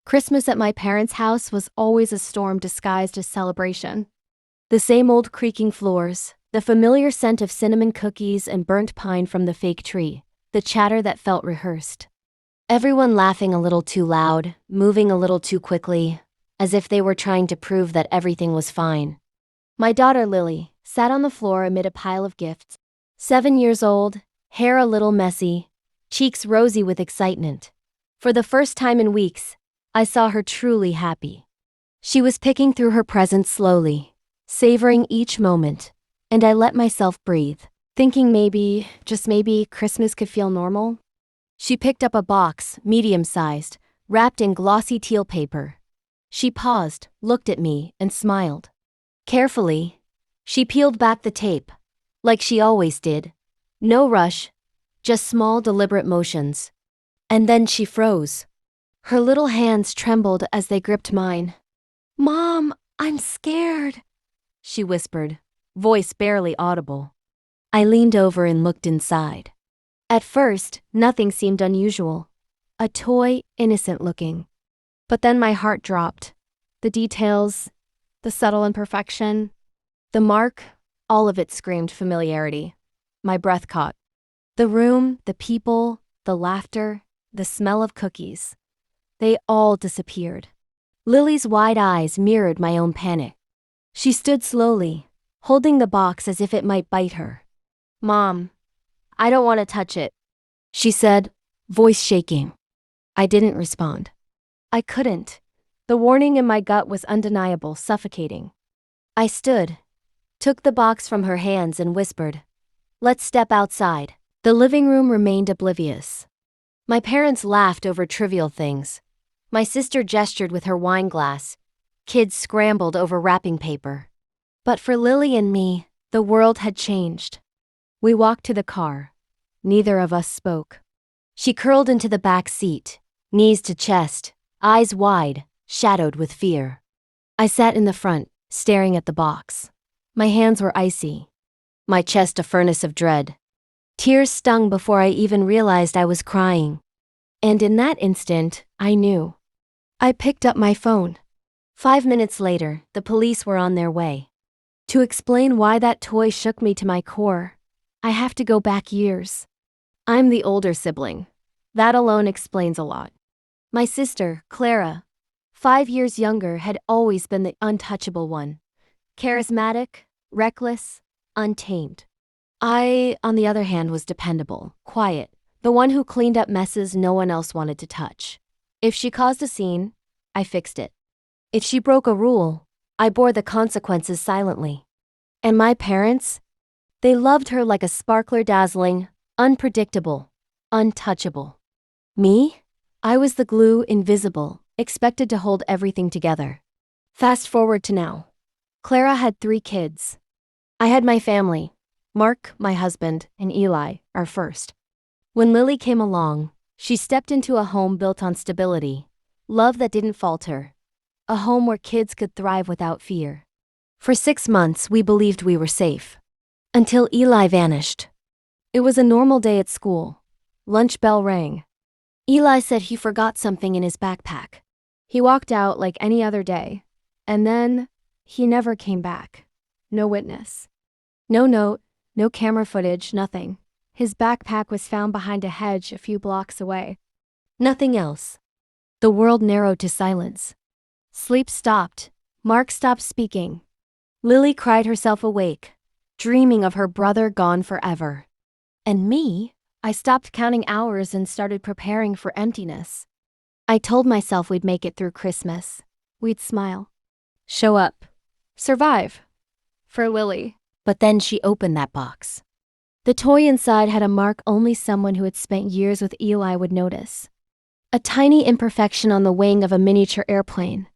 Christmas at my parents' house was always a storm disguised as celebration. The same old creaking floors, the familiar scent of cinnamon cookies and burnt pine from the fake tree, the chatter that felt rehearsed. Everyone laughing a little too loud, moving a little too quickly, as if they were trying to prove that everything was fine. My daughter Lily sat on the floor amid a pile of gifts. 7 years old, hair a little messy, cheeks rosy with excitement. For the first time in weeks, I saw her truly happy. She was picking through her presents slowly, savoring each moment, and I let myself breathe, thinking maybe, just maybe, Christmas could feel normal. She picked up a box, medium-sized, wrapped in glossy teal paper. She paused, looked at me, and smiled. Carefully, she peeled back the tape, like she always did. No rush, just small deliberate motions. And then she froze. Her little hands trembled as they gripped mine. "Mom, I'm scared," she whispered, voice barely audible. I leaned over and looked inside. At first, nothing seemed unusual. A toy, innocent looking. But then my heart dropped. The details, the subtle imperfection, the mark, all of it screamed familiarity. My breath caught. The room, the people, the laughter, the smell of cookies. They all disappeared. Lily's wide eyes mirrored my own panic. She stood slowly, holding the box as if it might bite her. "Mom, I don't want to touch it," she said, voice shaking. I didn't respond. I couldn't. The warning in my gut was undeniable, suffocating. I stood, took the box from her hands and whispered, "Let's step outside." The living room remained oblivious. My parents laughed over trivial things. My sister gestured with her wine glass. Kids scrambled over wrapping paper. But for Lily and me, the world had changed. We walked to the car. Neither of us spoke. She curled into the back seat, knees to chest, eyes wide, shadowed with fear. I sat in the front, staring at the box. My hands were icy. My chest a furnace of dread. Tears stung before I even realized I was crying. And in that instant, I knew. I picked up my phone. 5 minutes later, the police were on their way. To explain why that toy shook me to my core, I have to go back years. I'm the older sibling. That alone explains a lot. My sister, Clara, 5 years younger, had always been the untouchable one. Charismatic, reckless, untamed. I, on the other hand, was dependable, quiet, the one who cleaned up messes no one else wanted to touch. If she caused a scene, I fixed it. If she broke a rule, I bore the consequences silently. And my parents? They loved her like a sparkler dazzling, unpredictable, untouchable. Me? I was the glue, invisible, expected to hold everything together. Fast forward to now. Clara had 3 kids. I had my family, Mark, my husband, and Eli, our first. When Lily came along, she stepped into a home built on stability, love that didn't falter, a home where kids could thrive without fear. For 6 months, we believed we were safe. Until Eli vanished. It was a normal day at school. Lunch bell rang. Eli said he forgot something in his backpack. He walked out like any other day, and then he never came back. No witness. No note, no camera footage, nothing. His backpack was found behind a hedge a few blocks away. Nothing else. The world narrowed to silence. Sleep stopped. Mark stopped speaking. Lily cried herself awake, dreaming of her brother gone forever. And me, I stopped counting hours and started preparing for emptiness. I told myself we'd make it through Christmas. We'd smile. Show up. Survive. For Lily. But then she opened that box. The toy inside had a mark only someone who had spent years with Eli would notice. A tiny imperfection on the wing of a miniature airplane.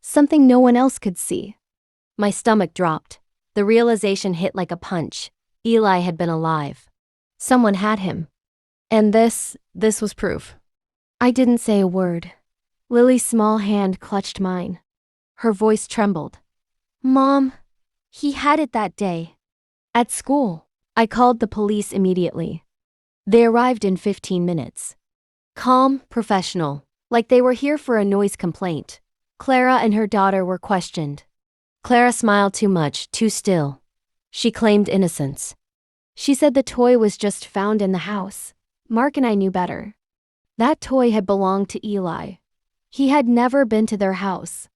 Something no one else could see. My stomach dropped. The realization hit like a punch. Eli had been alive. Someone had him. And this was proof. I didn't say a word. Lily's small hand clutched mine. Her voice trembled. "Mom, he had it that day. At school." I called the police immediately. They arrived in 15 minutes. Calm, professional, like they were here for a noise complaint. Clara and her daughter were questioned. Clara smiled too much, too still. She claimed innocence. She said the toy was just found in the house. Mark and I knew better. That toy had belonged to Eli. He had never been to their house.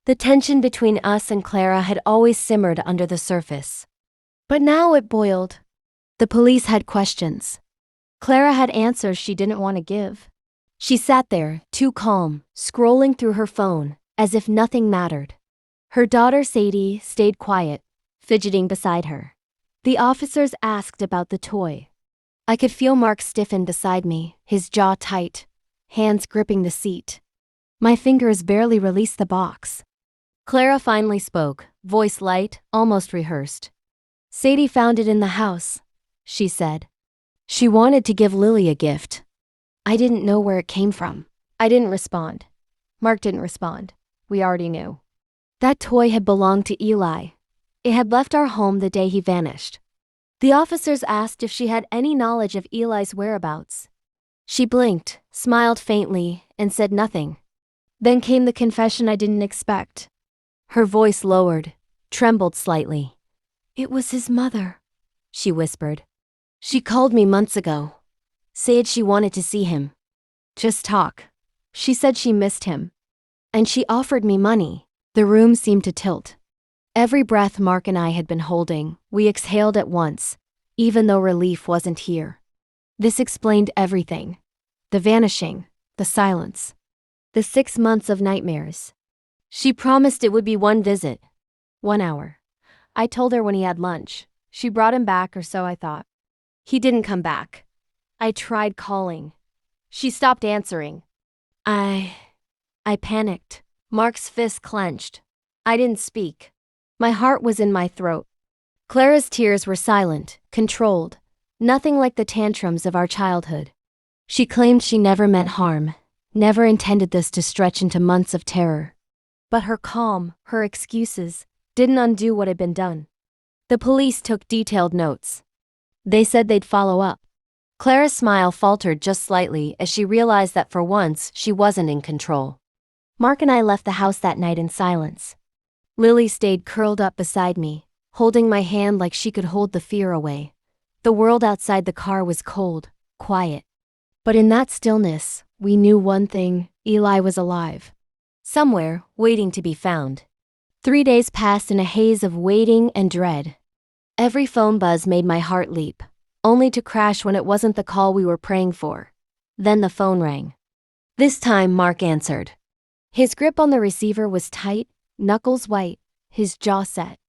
The tension between us and Clara had always simmered under the surface. But now it boiled. The police had questions. Clara had answers she didn't want to give. She sat there, too calm, scrolling through her phone, as if nothing mattered. Her daughter Sadie stayed quiet, fidgeting beside her. The officers asked about the toy. I could feel Mark stiffen beside me, his jaw tight, hands gripping the seat. My fingers barely released the box. Clara finally spoke, voice light, almost rehearsed. Sadie found it in the house, she said. She wanted to give Lily a gift. I didn't know where it came from. I didn't respond. Mark didn't respond. We already knew. That toy had belonged to Eli. It had left our home the day he vanished. The officers asked if she had any knowledge of Eli's whereabouts. She blinked, smiled faintly, and said nothing. Then came the confession I didn't expect. Her voice lowered, trembled slightly. It was his mother, she whispered. She called me months ago. Said she wanted to see him. Just talk. She said she missed him. And she offered me money. The room seemed to tilt. Every breath Mark and I had been holding, we exhaled at once, even though relief wasn't here. This explained everything. The vanishing, the silence, the 6 months of nightmares. She promised it would be one visit. 1 hour. I told her when he had lunch. She brought him back, or so I thought. He didn't come back. I tried calling. She stopped answering. I panicked. Mark's fist clenched. I didn't speak. My heart was in my throat. Clara's tears were silent, controlled, nothing like the tantrums of our childhood. She claimed she never meant harm, never intended this to stretch into months of terror. But her calm, her excuses, didn't undo what had been done. The police took detailed notes. They said they'd follow up. Clara's smile faltered just slightly as she realized that for once she wasn't in control. Mark and I left the house that night in silence. Lily stayed curled up beside me, holding my hand like she could hold the fear away. The world outside the car was cold, quiet. But in that stillness, we knew one thing: Eli was alive. Somewhere, waiting to be found. 3 days passed in a haze of waiting and dread. Every phone buzz made my heart leap, only to crash when it wasn't the call we were praying for. Then the phone rang. This time Mark answered. His grip on the receiver was tight, knuckles white, his jaw set.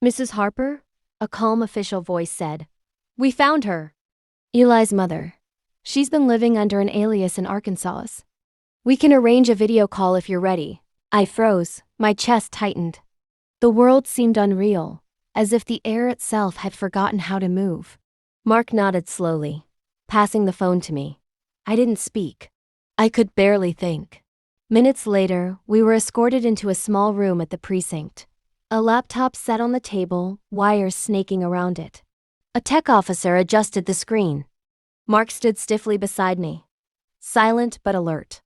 Mrs. Harper? A calm official voice said. We found her. Eli's mother. She's been living under an alias in Arkansas. We can arrange a video call if you're ready. I froze, my chest tightened. The world seemed unreal, as if the air itself had forgotten how to move. Mark nodded slowly, passing the phone to me. I didn't speak. I could barely think. Minutes later, we were escorted into a small room at the precinct. A laptop sat on the table, wires snaking around it. A tech officer adjusted the screen. Mark stood stiffly beside me, silent but alert.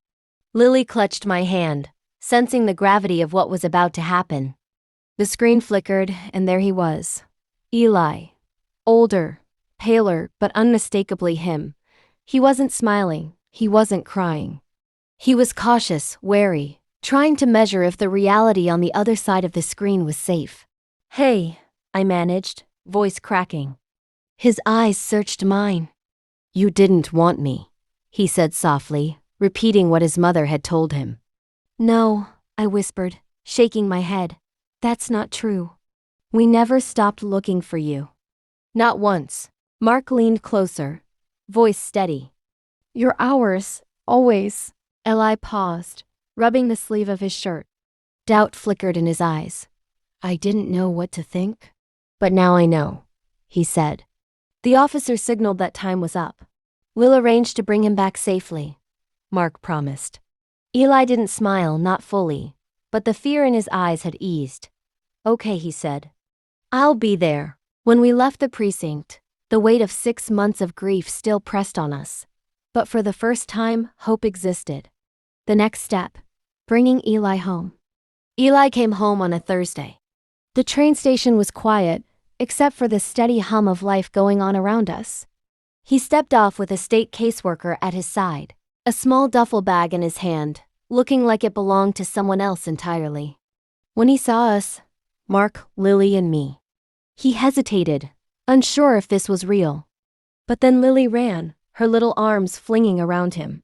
Lily clutched my hand, sensing the gravity of what was about to happen. The screen flickered, and there he was. Eli. Older, paler, but unmistakably him. He wasn't smiling, he wasn't crying. He was cautious, wary, trying to measure if the reality on the other side of the screen was safe. Hey, I managed, voice cracking. His eyes searched mine. You didn't want me, he said softly, repeating what his mother had told him. No, I whispered, shaking my head. That's not true. We never stopped looking for you. Not once. Mark leaned closer, voice steady. You're ours, always. Eli paused, rubbing the sleeve of his shirt. Doubt flickered in his eyes. I didn't know what to think. But now I know, he said. The officer signaled that time was up. We'll arrange to bring him back safely, Mark promised. Eli didn't smile, not fully, but the fear in his eyes had eased. Okay, he said. I'll be there. When we left the precinct, the weight of 6 months of grief still pressed on us. But for the first time, hope existed. The next step: bringing Eli home. Eli came home on a Thursday. The train station was quiet, except for the steady hum of life going on around us. He stepped off with a state caseworker at his side, a small duffel bag in his hand, looking like it belonged to someone else entirely. When he saw us, Mark, Lily, and me, he hesitated, unsure if this was real. But then Lily ran, her little arms flinging around him.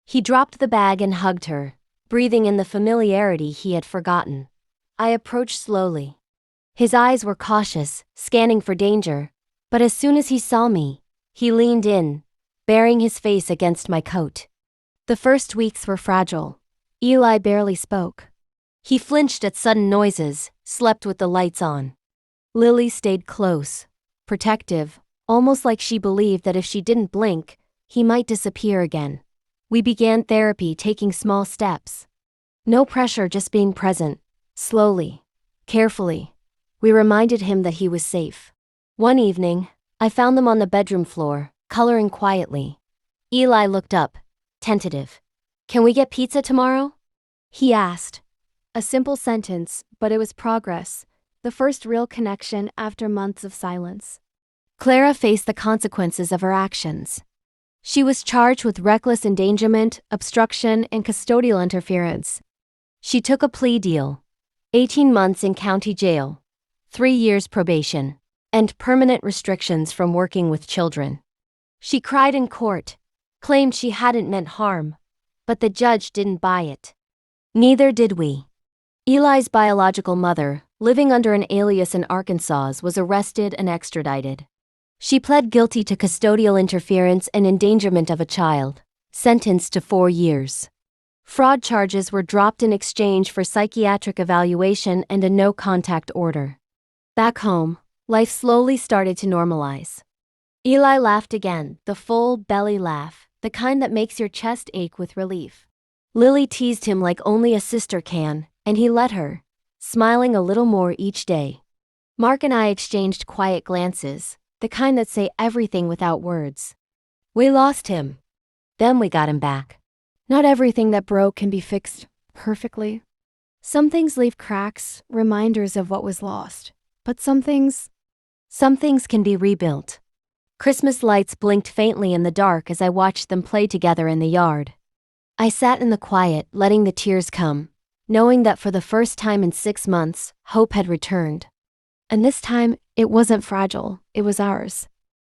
He dropped the bag and hugged her, breathing in the familiarity he had forgotten. I approached slowly. His eyes were cautious, scanning for danger, but as soon as he saw me, he leaned in, burying his face against my coat. The first weeks were fragile. Eli barely spoke. He flinched at sudden noises, slept with the lights on. Lily stayed close, protective, almost like she believed that if she didn't blink, he might disappear again. We began therapy, taking small steps. No pressure, just being present. Slowly, carefully, we reminded him that he was safe. One evening, I found them on the bedroom floor, coloring quietly. Eli looked up, tentative. "Can we get pizza tomorrow?" he asked. A simple sentence, but it was progress, the first real connection after months of silence. Clara faced the consequences of her actions. She was charged with reckless endangerment, obstruction, and custodial interference. She took a plea deal: 18 months in county jail, 3 years probation, and permanent restrictions from working with children. She cried in court, claimed she hadn't meant harm, but the judge didn't buy it. Neither did we. Eli's biological mother, living under an alias in Arkansas, was arrested and extradited. She pled guilty to custodial interference and endangerment of a child, sentenced to 4 years. Fraud charges were dropped in exchange for psychiatric evaluation and a no-contact order. Back home, life slowly started to normalize. Eli laughed again, the full belly laugh, the kind that makes your chest ache with relief. Lily teased him like only a sister can, and he let her, smiling a little more each day. Mark and I exchanged quiet glances, the kind that say everything without words. We lost him. Then we got him back. Not everything that broke can be fixed perfectly. Some things leave cracks, reminders of what was lost. But some things can be rebuilt. Christmas lights blinked faintly in the dark as I watched them play together in the yard. I sat in the quiet, letting the tears come, knowing that for the first time in 6 months, hope had returned. And this time, it wasn't fragile, it was ours.